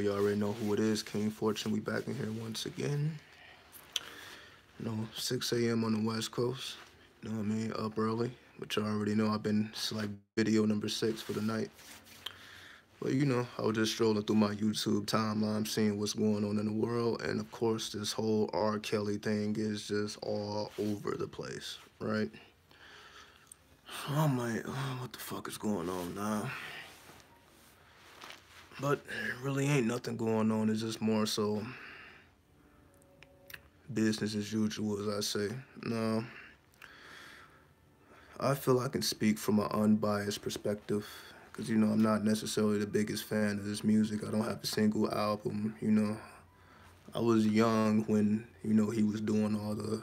you already know who it is. King Fortune, we back in here once again. 6 a.m. on the West Coast. You know what I mean? Up early. But you already know I've been, it's like video number 6 for the night. But I was just strolling through my YouTube timeline, seeing what's going on in the world. And of course, this whole R. Kelly thing is just all over the place, right? I'm like, oh, what the fuck is going on now? But really ain't nothing going on. It's just more so business as usual, as I say. No, I feel I can speak from an unbiased perspective because, I'm not necessarily the biggest fan of this music. I don't have a single album. I was young when, he was doing all the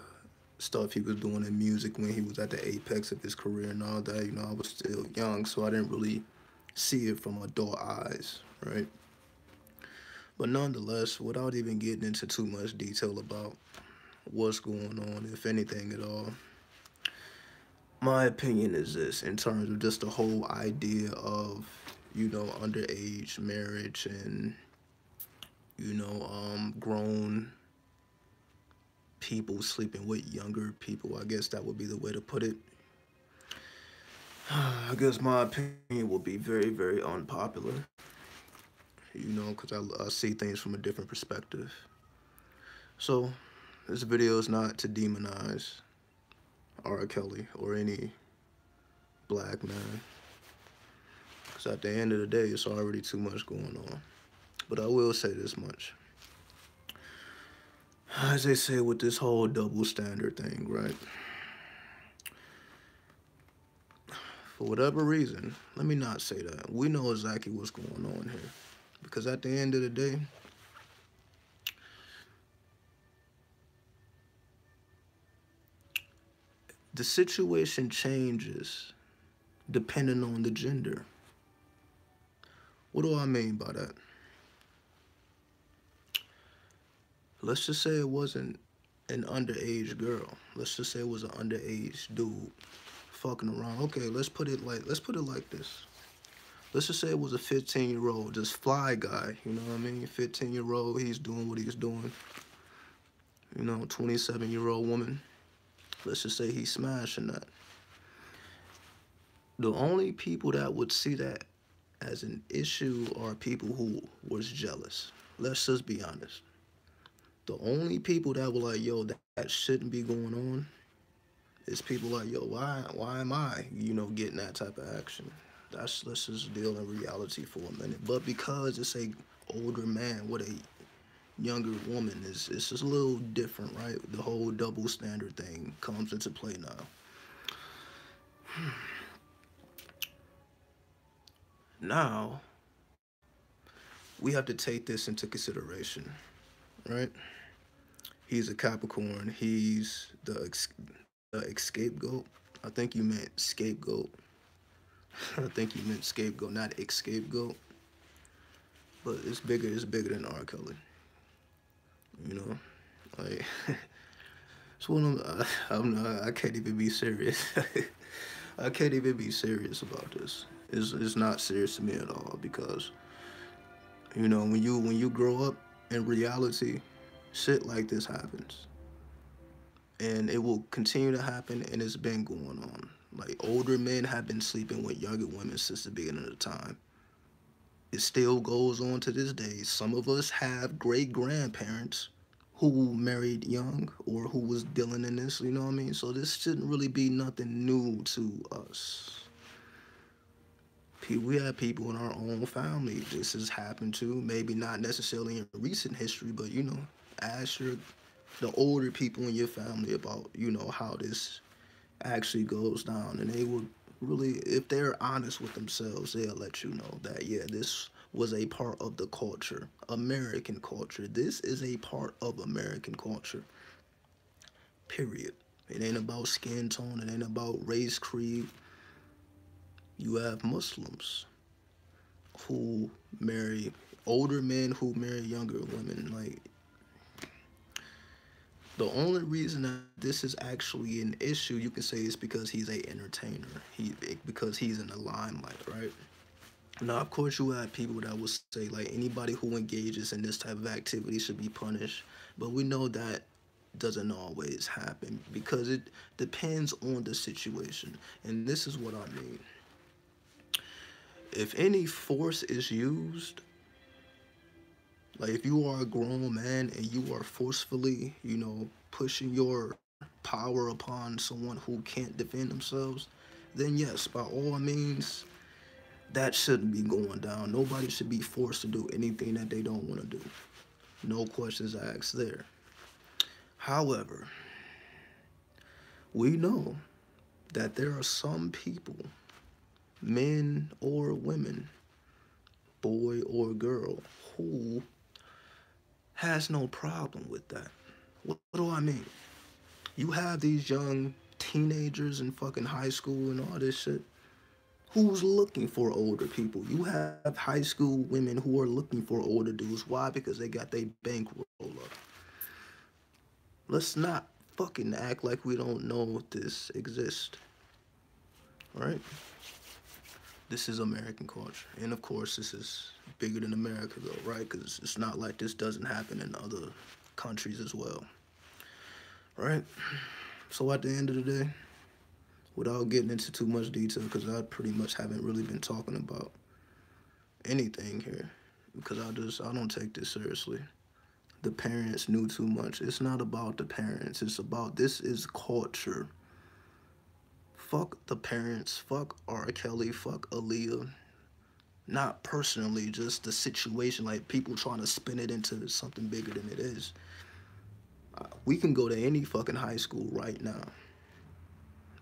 stuff he was doing in music when he was at the apex of his career and all that. I was still young, so I didn't really see it from adult eyes, right? But nonetheless, without even getting into too much detail about what's going on, if anything at all, my opinion is this in terms of just the whole idea of, underage marriage and, grown people sleeping with younger people. I guess that would be the way to put it. I guess my opinion will be very, very unpopular, because I see things from a different perspective. So, this video is not to demonize R. Kelly or any black man. Because at the end of the day, it's already too much going on. But I will say this much. As they say with this whole double standard thing, right? For whatever reason, let me not say that. We know exactly what's going on here. Because at the end of the day, the situation changes depending on the gender. What do I mean by that? Let's just say it wasn't an underage girl. Let's just say it was an underage dude fucking around. Okay, let's put it like this. Let's just say it was a 15-year-old, just fly guy, you know what I mean? 15-year-old, he's doing what he's doing. 27-year-old woman. Let's just say he's smashing that. The only people that would see that as an issue are people who was jealous. Let's just be honest. The only people that were like, yo, that shouldn't be going on is people like, yo, why am I, getting that type of action? Let's just deal in reality for a minute. But because it's a older man with a younger woman, it's just a little different, right? The whole double standard thing comes into play now. Now, we have to take this into consideration, right? He's a Capricorn. He's the scapegoat. I think you meant scapegoat. I think you meant scapegoat, not scapegoat. But it's bigger than R. Kelly. Like, it's one of I can't even be serious. I can't even be serious about this. It's not serious to me at all because, when you grow up in reality, shit like this happens. And it will continue to happen, and it's been going on. Like, older men have been sleeping with younger women since the beginning of the time. It still goes on to this day. Some of us have great-grandparents who married young or who was dealing in this, you know what I mean? So this shouldn't really be nothing new to us. We have people in our own family this has happened to, maybe not necessarily in recent history, but, ask the older people in your family about, how this actually goes down. And they will really, if they're honest with themselves, they'll let you know that, yeah, this was a part of the culture, American culture. This is a part of American culture, period. It ain't about skin tone. It ain't about race, creed. You have Muslims who marry older men who marry younger women. Like, the only reason that this is actually an issue, you can say, is because he's a entertainer. Because he's in the limelight, right? Now, of course, you have people that will say like anybody who engages in this type of activity should be punished, but we know that doesn't always happen because it depends on the situation. And this is what I mean. If any force is used, like if you are a grown man and you are forcefully, pushing your power upon someone who can't defend themselves, then yes, by all means, that shouldn't be going down. Nobody should be forced to do anything that they don't want to do. No questions asked there. However, we know that there are some people, men or women, boy or girl, who has no problem with that. What do I mean? You have these young teenagers in fucking high school and all this shit. Who's looking for older people? You have high school women who are looking for older dudes. Why? Because they got their bankroll up. Let's not fucking act like we don't know this exists. Right? This is American culture. And of course, this is bigger than America, though, right? Because it's not like this doesn't happen in other countries as well. Right? So at the end of the day, without getting into too much detail, because I pretty much haven't really been talking about anything here, because I don't take this seriously. The parents knew too much. It's not about the parents. It's about this is culture. Fuck the parents. Fuck R. Kelly. Fuck Aaliyah. Not personally, just the situation. Like people trying to spin it into something bigger than it is. We can go to any fucking high school right now,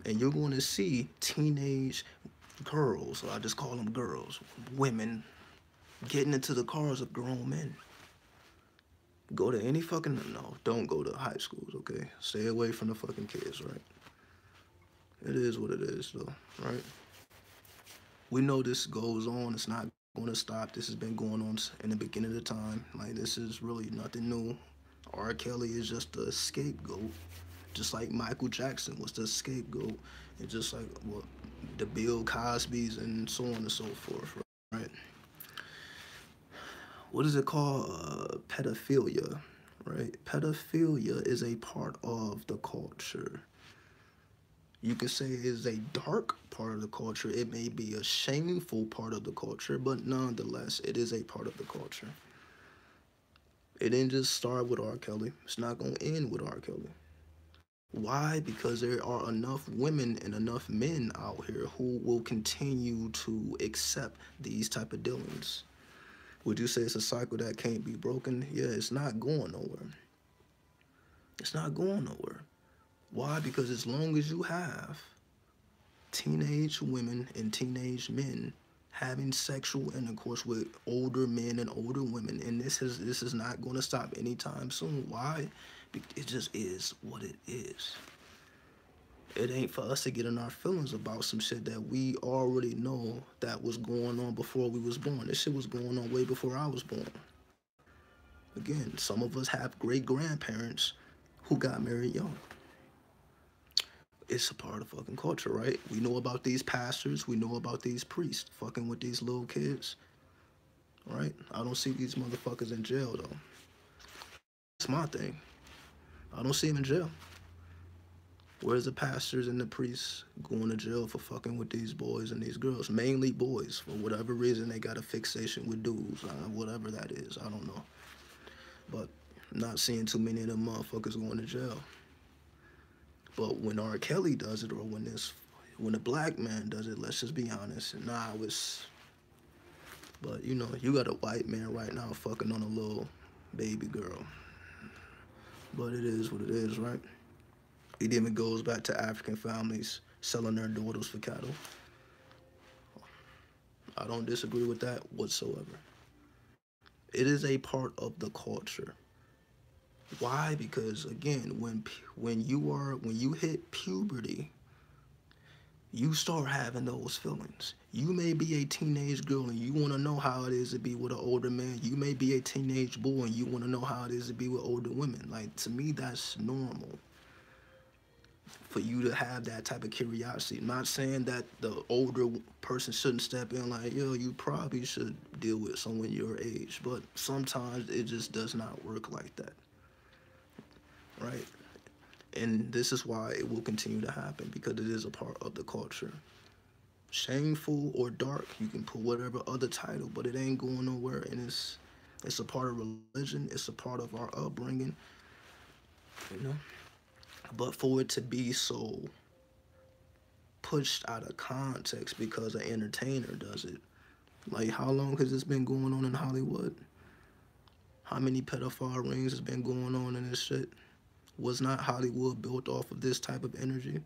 and you're going to see teenage girls. I just call them girls, women, getting into the cars of grown men. Go to any fucking no, don't go to high schools, okay? Stay away from the fucking kids, right? It is what it is, though, right? We know this goes on. It's not going to stop. This has been going on in the beginning of the time. Like this is really nothing new. R. Kelly is just the scapegoat, just like Michael Jackson was the scapegoat, and just like the Bill Cosbys and so on and so forth, right? What is it called? Pedophilia, right? Pedophilia is a part of the culture. You could say it is a dark part of the culture. It may be a shameful part of the culture, but nonetheless, it is a part of the culture. It didn't just start with R. Kelly. It's not going to end with R. Kelly. Why? Because there are enough women and enough men out here who will continue to accept these type of dealings. Would you say it's a cycle that can't be broken? Yeah, it's not going nowhere. It's not going nowhere. Why? Because as long as you have teenage women and teenage men having sexual intercourse with older men and older women, and this is not going to stop anytime soon. Why? It just is what it is. It ain't for us to get in our feelings about some shit that we already know that was going on before we was born. This shit was going on way before I was born. Again, some of us have great grandparents who got married young. It's a part of fucking culture, right? We know about these pastors. We know about these priests fucking with these little kids, right? I don't see these motherfuckers in jail, though. It's my thing. I don't see them in jail. Where's the pastors and the priests going to jail for fucking with these boys and these girls? Mainly boys. For whatever reason, they got a fixation with dudes. Whatever that is, I don't know. But I'm not seeing too many of them motherfuckers going to jail. But when R. Kelly does it, or when a black man does it, let's just be honest. But you got a white man right now fucking on a little baby girl. But it is what it is, right? It even goes back to African families selling their daughters for cattle. I don't disagree with that whatsoever. It is a part of the culture. Why? Because again, when you hit puberty, you start having those feelings. You may be a teenage girl and you want to know how it is to be with an older man. You may be a teenage boy and you want to know how it is to be with older women. Like, to me, that's normal. for you to have that type of curiosity. I'm not saying that the older person shouldn't step in like, yo, you probably should deal with someone your age, but sometimes it just does not work like that, right? And this is why it will continue to happen, because it is a part of the culture. Shameful or dark, you can put whatever other title, but it ain't going nowhere, and it's a part of religion, it's a part of our upbringing, you know. But for it to be so pushed out of context because an entertainer does it, like how long has this been going on in Hollywood? How many pedophile rings has been going on in this shit? Was not Hollywood built off of this type of energy?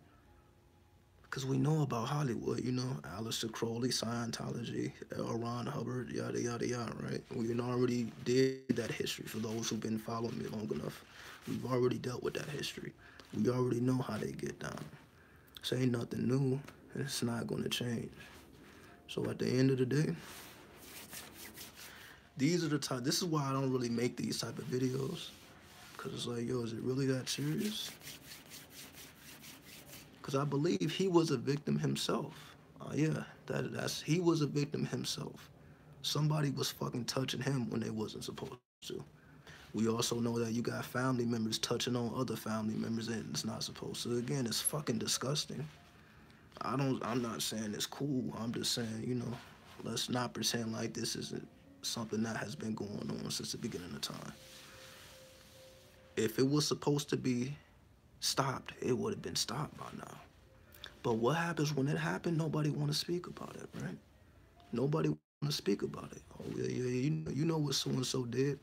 Because we know about Hollywood, you know, Aleister Crowley, Scientology, L. Ron Hubbard, yada, yada, yada, right? We already did that history. For those who've been following me long enough, we've already dealt with that history. We already know how they get down. This ain't nothing new, and it's not going to change. So at the end of the day, these are the type, this is why I don't really make these type of videos. Because it's like, yo, is it really that serious? Because I believe he was a victim himself. Yeah, he was a victim himself. Somebody was fucking touching him when they wasn't supposed to. We also know that you got family members touching on other family members and it's not supposed to. Again, it's fucking disgusting. I'm not saying it's cool. I'm just saying, you know, let's not pretend like this isn't something that has been going on since the beginning of time. If it was supposed to be stopped, it would have been stopped by now. But what happens when it happened? Nobody want to speak about it, right? Nobody want to speak about it. Oh yeah, you know what so and so did,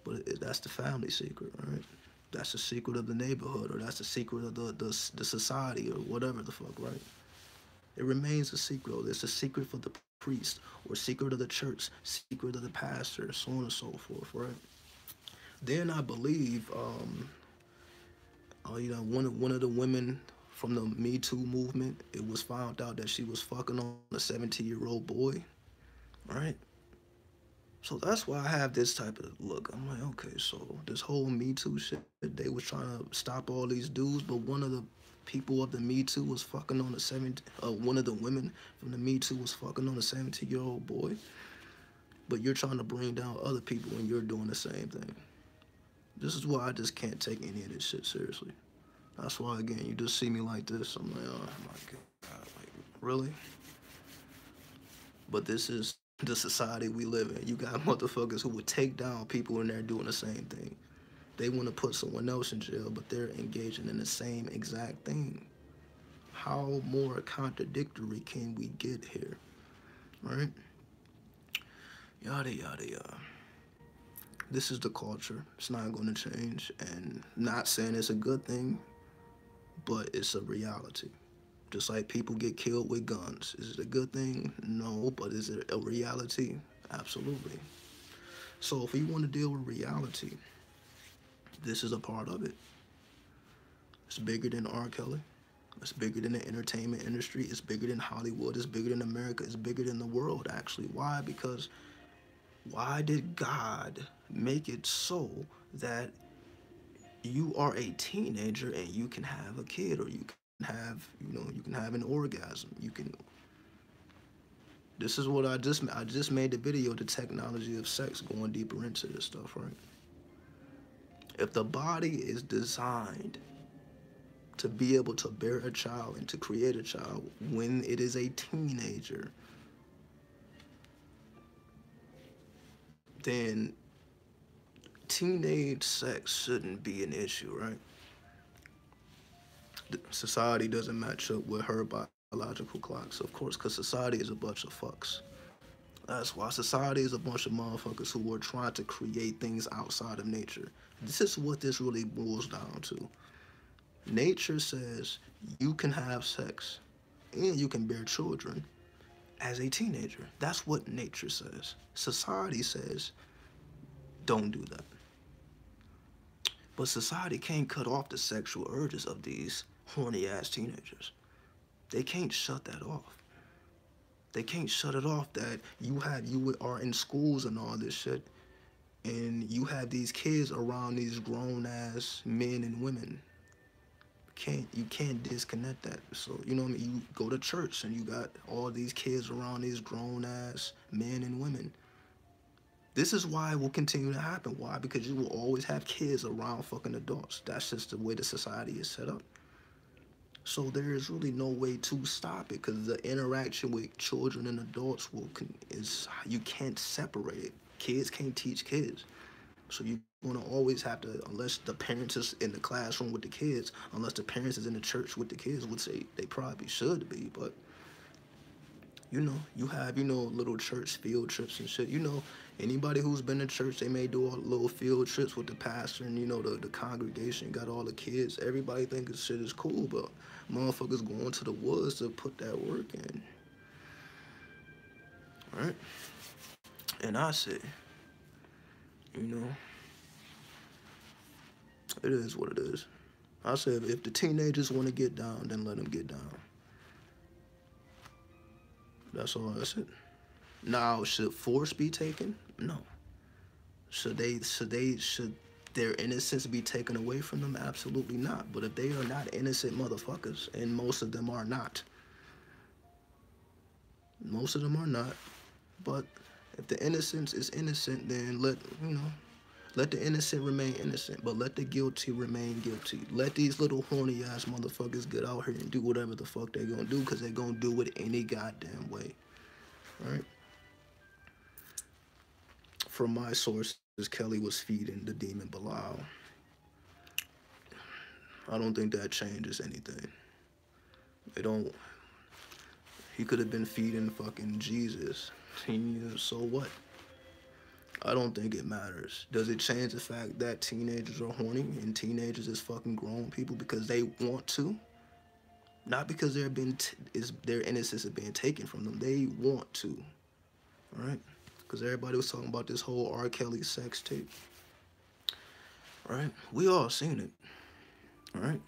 but that's the family secret, right? That's the secret of the neighborhood, or that's the secret of the society, or whatever the fuck, right? It remains a secret. It's a secret for the priest, or secret of the church, secret of the pastor, so on and so forth, right? Then I believe, you know, one of the women from the Me Too movement, it was found out that she was fucking on a 17-year-old boy, right? So that's why I have this type of look. I'm like, okay, so this whole Me Too shit, they was trying to stop all these dudes, but one of the people of the Me Too was fucking on one of the women from the Me Too was fucking on a 17-year-old boy. But you're trying to bring down other people and you're doing the same thing. This is why I just can't take any of this shit seriously. That's why, again, you just see me like this. I'm like, oh my God, like, really? But this is the society we live in. You got motherfuckers who would take down people and they're doing the same thing. They want to put someone else in jail, but they're engaging in the same exact thing. How more contradictory can we get here, right? Yada, yada, yada. This is the culture. It's not going to change. And not saying it's a good thing, but it's a reality. Just like people get killed with guns. Is it a good thing? No, but is it a reality? Absolutely. So if we want to deal with reality, this is a part of it. It's bigger than R. Kelly. It's bigger than the entertainment industry. It's bigger than Hollywood. It's bigger than America. It's bigger than the world, actually. Why? Because why did God make it so that you are a teenager and you can have a kid, or you can have, you can have an orgasm. You can. This is what I just made the video, the technology of sex, going deeper into this stuff, right? If the body is designed to be able to bear a child and to create a child when it is a teenager, then teenage sex shouldn't be an issue, right? Society doesn't match up with her biological clocks, of course, because society is a bunch of fucks. That's why society is a bunch of motherfuckers who are trying to create things outside of nature. This is what this really boils down to. Nature says you can have sex and you can bear children as a teenager. That's what nature says. Society says don't do that. But society can't cut off the sexual urges of these horny ass teenagers. They can't shut that off. They can't shut it off that you are in schools and all this shit, and you have these kids around these grown ass men and women. You can't disconnect that. So you know what I mean. You go to church and you got all these kids around these grown ass men and women. This is why it will continue to happen. Why? Because you will always have kids around fucking adults. That's just the way the society is set up. So there is really no way to stop it because the interaction with children and adults is you can't separate it. Kids can't teach kids. So you're gonna always have to, unless the parents is in the classroom with the kids, unless the parents is in the church with the kids, which they probably should be, but you have, little church field trips and shit. Anybody who's been to church, they may do all little field trips with the pastor and, the congregation got all the kids. Everybody think this shit is cool, but motherfuckers going to the woods to put that work in. All right? And I say, it is what it is. I say if the teenagers want to get down, then let them get down. That's all I said. Now, should force be taken? No. Should their innocence be taken away from them? Absolutely not. But if they are not innocent motherfuckers, and most of them are not, but if the innocence is innocent, then let the innocent remain innocent, but let the guilty remain guilty. Let these little horny ass motherfuckers get out here and do whatever the fuck they gonna do, because they gonna do it any goddamn way. Right? From my sources, Kelly was feeding the demon Belial. I don't think that changes anything. He could have been feeding fucking Jesus. So what? I don't think it matters. Does it change the fact that teenagers are horny and teenagers is fucking grown people because they want to? Not because their innocence is being taken from them. They want to, all right? Because everybody was talking about this whole R. Kelly sex tape, right? We all seen it, all right?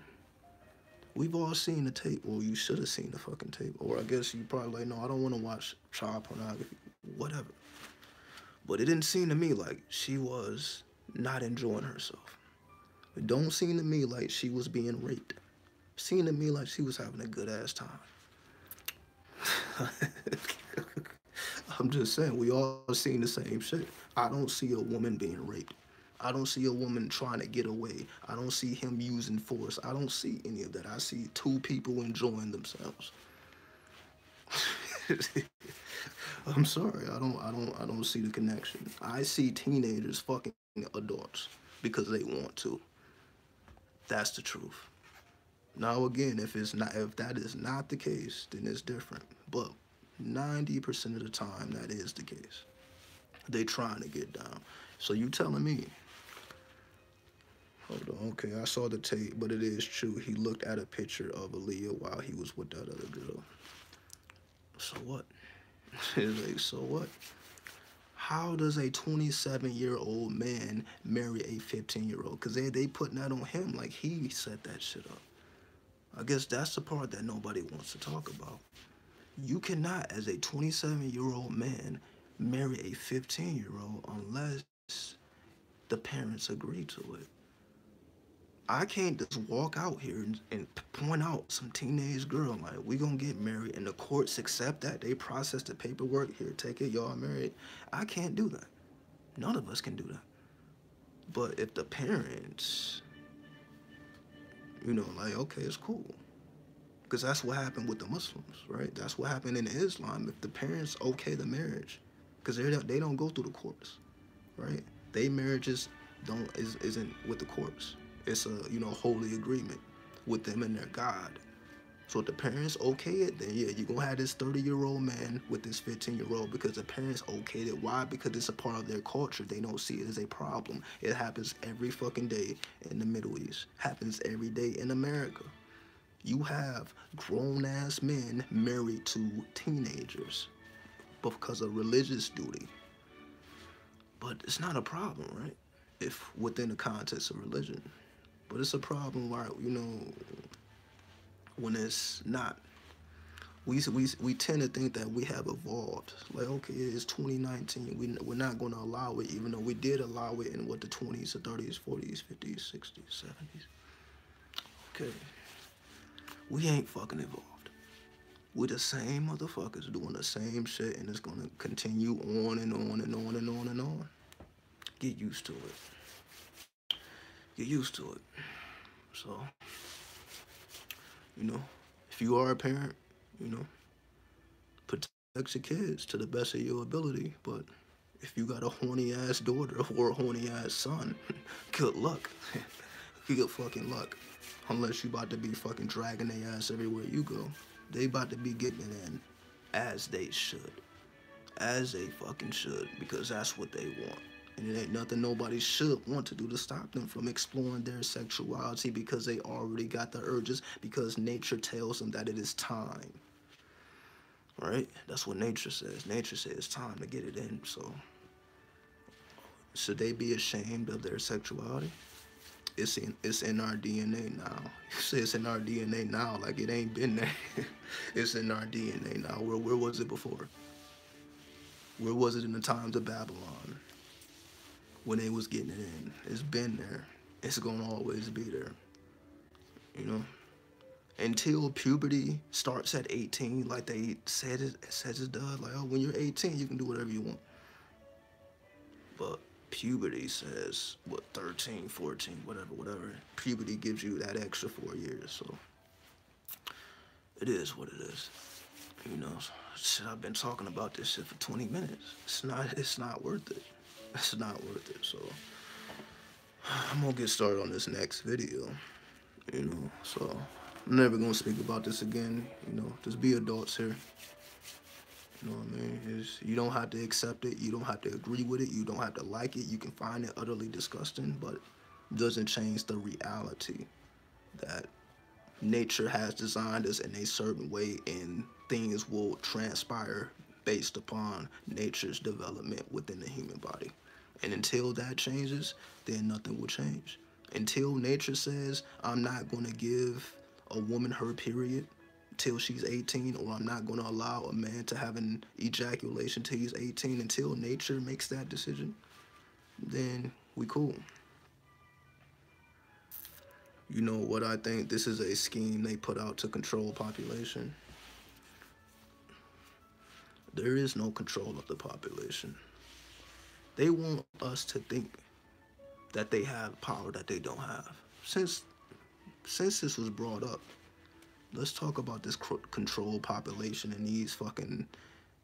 We've all seen the tape, or you should have seen the fucking tape, or I guess you probably like, no, I don't want to watch child pornography, whatever. But it didn't seem to me like she was not enjoying herself. It don't seem to me like she was being raped. It seemed to me like she was having a good ass time. I'm just saying, we all seen the same shit. I don't see a woman being raped. I don't see a woman trying to get away. I don't see him using force. I don't see any of that. I see two people enjoying themselves. I'm sorry. I don't see the connection. I see teenagers fucking adults because they want to. That's the truth. Now again, if that is not the case, then it's different. But 90% of the time, that is the case. They trying to get down. So you telling me? Hold on. Okay, I saw the tape, but it is true. He looked at a picture of Aaliyah while he was with that other girl. So what? It's like, so what? How does a 27-year-old man marry a 15-year-old? Because they putting that on him like he set that shit up. I guess that's the part that nobody wants to talk about. You cannot, as a 27-year-old man, marry a 15-year-old unless the parents agree to it. I can't just walk out here and point out some teenage girl like, we gonna get married, and the courts accept that. They process the paperwork. Here, take it, y'all married. I can't do that. None of us can do that. But if the parents, like, okay, it's cool. Because that's what happened with the Muslims, right? That's what happened in Islam. If the parents okay the marriage, because they don't go through the courts, right? They marriages isn't with the courts. It's a holy agreement with them and their God. So if the parents okay it, then yeah, you're gonna have this 30-year-old man with this 15-year-old because the parents okayed it. Why? Because it's a part of their culture. They don't see it as a problem. It happens every fucking day in the Middle East. Happens every day in America. You have grown-ass men married to teenagers because of religious duty. But it's not a problem, right? If within the context of religion. But it's a problem where, when it's not. We tend to think that we have evolved. Like, okay, it's 2019. We're not going to allow it, even though we did allow it in, the 20s, the 30s, 40s, 50s, 60s, 70s. Okay. We ain't fucking evolved. We're the same motherfuckers doing the same shit, and it's gonna continue on and on and on and on and on. Get used to it. Get used to it. So, you know, if you are a parent, you know, protect your kids to the best of your ability. But if you got a horny ass daughter or a horny ass son, good luck. Good fucking luck. Unless you about to be fucking dragging their ass everywhere you go. They about to be getting it in as they should. As they fucking should. Because that's what they want. And it ain't nothing nobody should want to do to stop them from exploring their sexuality, because they already got the urges, because nature tells them that it is time. Right? That's what nature says. Nature says it's time to get it in. So, should they be ashamed of their sexuality? It's in our DNA now. You say it's in our DNA now, like it ain't been there. It's in our DNA now. Where was it before? Where was it in the times of Babylon? When they was getting it in. It's been there. It's gonna always be there. You know? Until puberty starts at 18, like they said it does. Like, oh, when you're 18, you can do whatever you want. But puberty says, what, 13, 14, whatever. Puberty gives you that extra 4 years, so it is what it is. You know, shit, I've been talking about this shit for 20 minutes. It's not worth it. It's not worth it, so I'm gonna get started on this next video, you know, so I'm never gonna speak about this again, you know, just be adults here. You know what I mean? You don't have to accept it. You don't have to agree with it. You don't have to like it. You can find it utterly disgusting, but it doesn't change the reality that nature has designed us in a certain way, and things will transpire based upon nature's development within the human body. And until that changes, then nothing will change. Until nature says, I'm not going to give a woman her period till she's 18, or I'm not going to allow a man to have an ejaculation till he's 18, until nature makes that decision, then we cool. You know what I think? This is a scheme they put out to control population. There is no control of the population. They want us to think that they have power that they don't have. Since this was brought up, let's talk about this controlled population and these fucking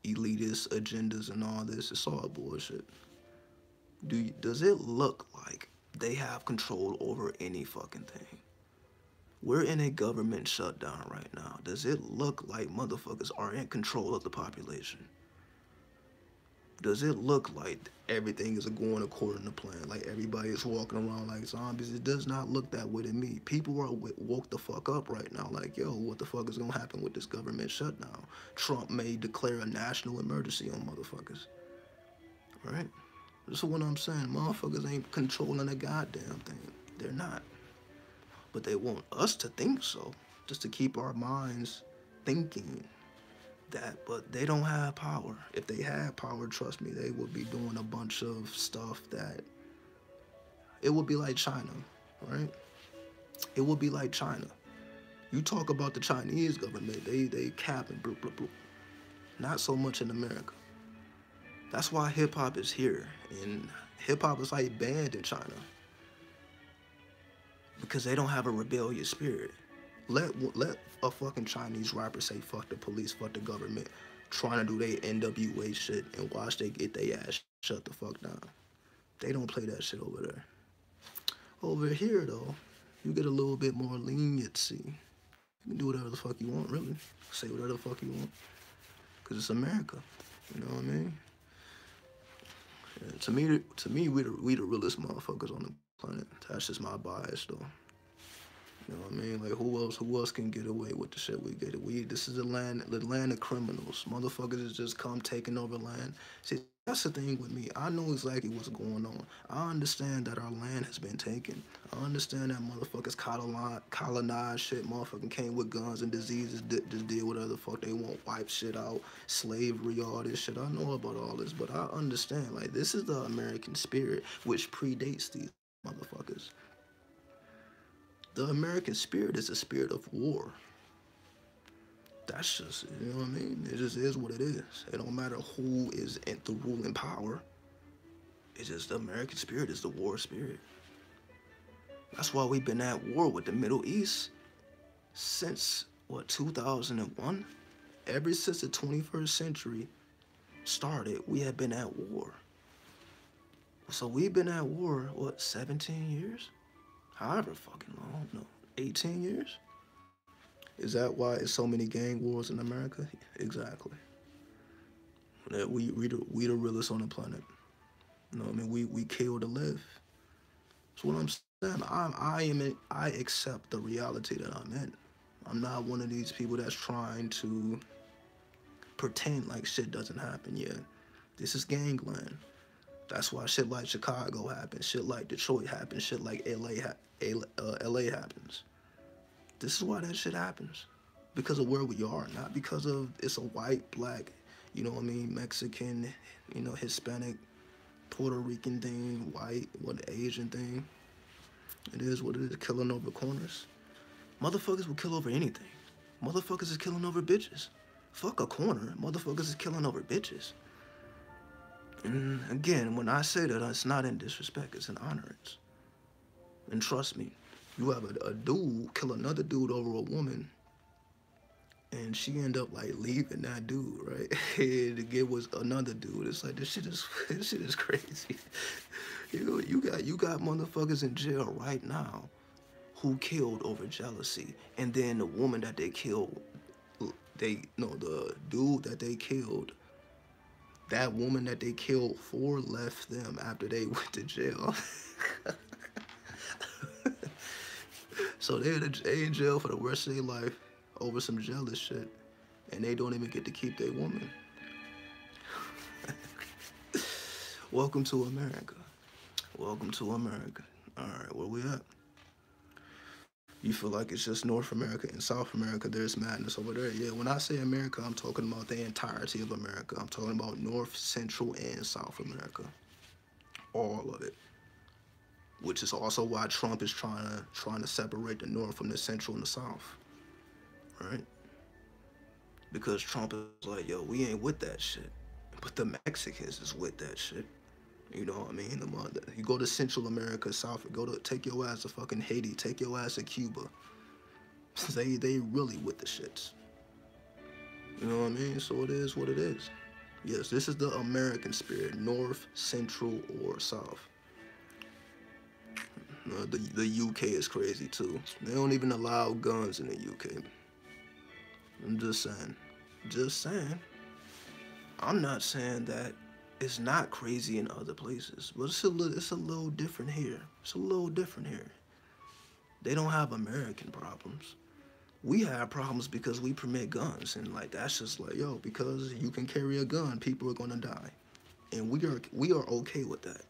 elitist agendas and all this. It's all bullshit. Does it look like they have control over any fucking thing? We're in a government shutdown right now. Does it look like motherfuckers are in control of the population? Does it look like everything is going according to plan? Like everybody is walking around like zombies? It does not look that way to me. People are woke the fuck up right now. Like, yo, what the fuck is gonna happen with this government shutdown? Trump may declare a national emergency on motherfuckers. Right? This is what I'm saying. Motherfuckers ain't controlling a goddamn thing. They're not. But they want us to think so, just to keep our minds thinking that, but they don't have power. If they had power, trust me, they would be doing a bunch of stuff that, it would be like China, right? It would be like China. You talk about the Chinese government, they capping, bloop, bloop, bloop. Not so much in America. That's why hip-hop is here, and hip-hop is like banned in China. Because they don't have a rebellious spirit. Let a fucking Chinese rapper say fuck the police, fuck the government, trying to do their NWA shit, and watch they get their ass shut the fuck down. They don't play that shit over there. Over here, though, you get a little bit more leniency. You can do whatever the fuck you want, really. Say whatever the fuck you want. Because it's America. You know what I mean? Yeah, to me, we the realest motherfuckers on the planet. That's just my bias, though. You know what I mean? Like, who else can get away with the shit we get? This is the land of criminals. Motherfuckers is just come taking over land. See, that's the thing with me. I know exactly what's going on. I understand that our land has been taken. I understand that motherfuckers colonized shit. Motherfucking came with guns and diseases, just did whatever the fuck they want, wipe shit out, slavery, all this shit. I know about all this, but I understand, like, this is the American spirit, which predates these motherfuckers. The American spirit is a spirit of war. That's just, you know what I mean? It just is what it is. It don't matter who is in the ruling power. It's just the American spirit is the war spirit. That's why we've been at war with the Middle East since, what, 2001? Ever since the 21st century started, we have been at war. So we've been at war, what, 17 years? However fucking long, no, 18 years? Is that why it's so many gang wars in America? Exactly. That we the realest on the planet. You know what I mean? We kill to live. That's what I'm saying. I accept the reality that I'm in. I'm not one of these people that's trying to pretend like shit doesn't happen yet. This is gangland. That's why shit like Chicago happens, shit like Detroit happens, shit like LA happens. This is why that shit happens. Because of where we are, not because of it's a white, black, you know what I mean, Mexican, you know, Hispanic, Puerto Rican thing, white, what Asian thing. It is what it is, killing over corners. Motherfuckers will kill over anything. Motherfuckers is killing over bitches. Fuck a corner. Motherfuckers is killing over bitches. And again, when I say that, it's not in disrespect, it's in honorance. And trust me, you have a dude kill another dude over a woman, and she end up like leaving that dude, right? To get with another dude. It's like this shit is crazy. You got motherfuckers in jail right now who killed over jealousy, and then the woman that they killed, the dude that they killed, that woman that they killed for left them after they went to jail. So they in jail for the rest of their life over some jealous shit, and they don't even get to keep their woman. Welcome to America. Welcome to America. All right, where we at? You feel like it's just North America and South America, there's madness over there. Yeah, when I say America, I'm talking about the entirety of America. I'm talking about North, Central, and South America. All of it. Which is also why Trump is trying to separate the North from the Central and the South. Right? Because Trump is like, yo, we ain't with that shit. But the Mexicans is with that shit. You know what I mean? You go to Central America, South, take your ass to fucking Haiti, take your ass to Cuba. They really with the shits. You know what I mean? So it is what it is. Yes, this is the American spirit, North, Central, or South. The UK is crazy too. They don't even allow guns in the UK. I'm just saying. Just saying. I'm not saying that it's not crazy in other places, but it's a little different here. It's a little different here. They don't have American problems. We have problems because we permit guns, and like that's just like, yo, because you can carry a gun, people are gonna die, and we are okay with that.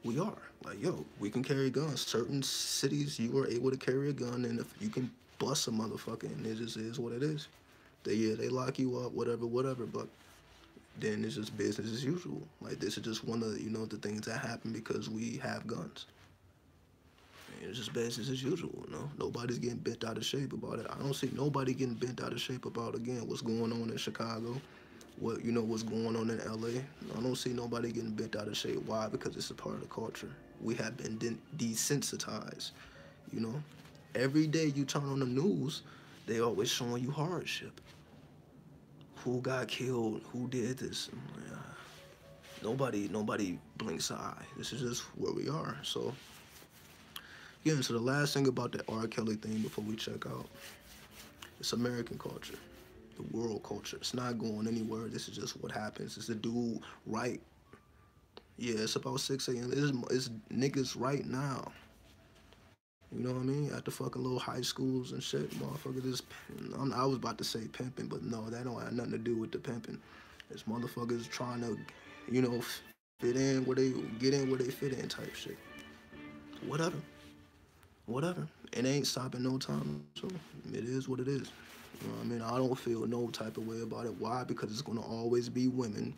We are like, yo, we can carry guns. Certain cities, you are able to carry a gun, and if you can bust a motherfucker, and it just is what it is. They lock you up, whatever, but then it's just business as usual. Like this is just one of the things that happen because we have guns. And it's just business as usual, Nobody's getting bent out of shape about it. I don't see nobody getting bent out of shape about again what's going on in Chicago, what's going on in LA. I don't see nobody getting bent out of shape. Why? Because it's a part of the culture. We have been desensitized. Every day you turn on the news, they always showing you hardship. Who got killed? Who did this? Nobody blinks an eye. This is just where we are. So, yeah, so the last thing about that R. Kelly thing before we check out, it's American culture, the world culture. It's not going anywhere. This is just what happens. It's a dude right. Yeah, it's about 6 a.m. It's niggas right now. You know what I mean? At the fucking little high schools and shit, motherfuckers is. I was about to say pimping, but no, that don't have nothing to do with the pimping. It's motherfuckers trying to, fit in where they get in where they fit in type shit. Whatever. It ain't stopping no time. So it is what it is. You know what I mean? I don't feel no type of way about it. Why? Because it's gonna always be women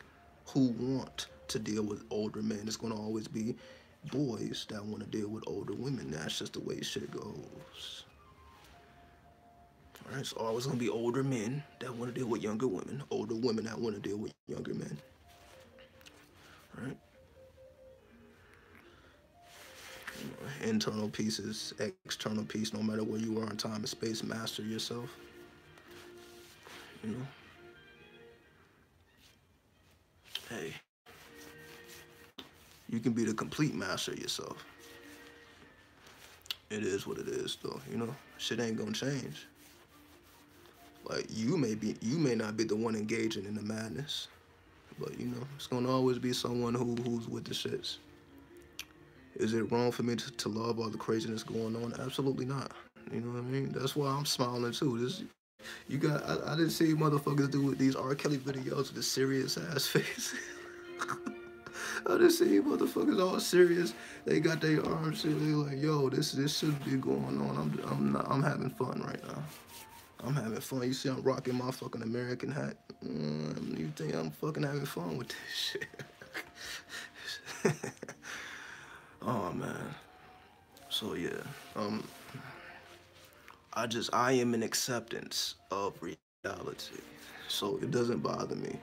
who want to deal with older men. It's gonna always be boys that want to deal with older women. That's just the way shit goes. Right? It's always gonna be older men that want to deal with younger women, older women that want to deal with younger men. Right? Internal peace is external peace. No matter where you are in time and space, master yourself. You know. Hey, you can be the complete master of yourself. It is what it is, though. You know, shit ain't gonna change. Like you may not be the one engaging in the madness, but you know, it's gonna always be someone who's with the shits. Is it wrong for me to love all the craziness going on? Absolutely not. You know what I mean? That's why I'm smiling too. This, you got, I didn't see motherfuckers do with these R. Kelly videos with a serious ass face. I didn't see motherfuckers all serious. They got their arms and they like, yo, this shouldn't be going on. I'm having fun right now. I'm having fun. You see, I'm rocking my fucking American hat. You think I'm fucking having fun with this shit? Oh man. So yeah. I am in acceptance of reality. So it doesn't bother me.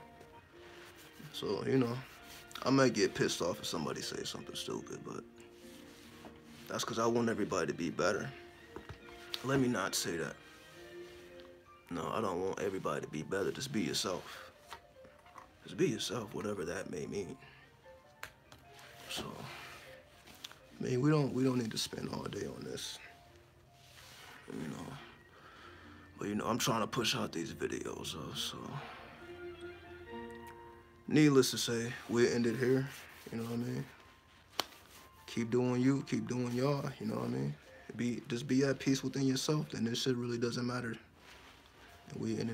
So, you know, I might get pissed off if somebody says something stupid, but that's because I want everybody to be better. Let me not say that. No, I don't want everybody to be better. Just be yourself. Just be yourself, whatever that may mean. So, I mean, we don't need to spend all day on this. You know. But you know, I'm trying to push out these videos, so needless to say, we'll end it here. You know what I mean? Keep doing you, keep doing y'all, you know what I mean? Just be at peace within yourself, then this shit really doesn't matter. And we end it.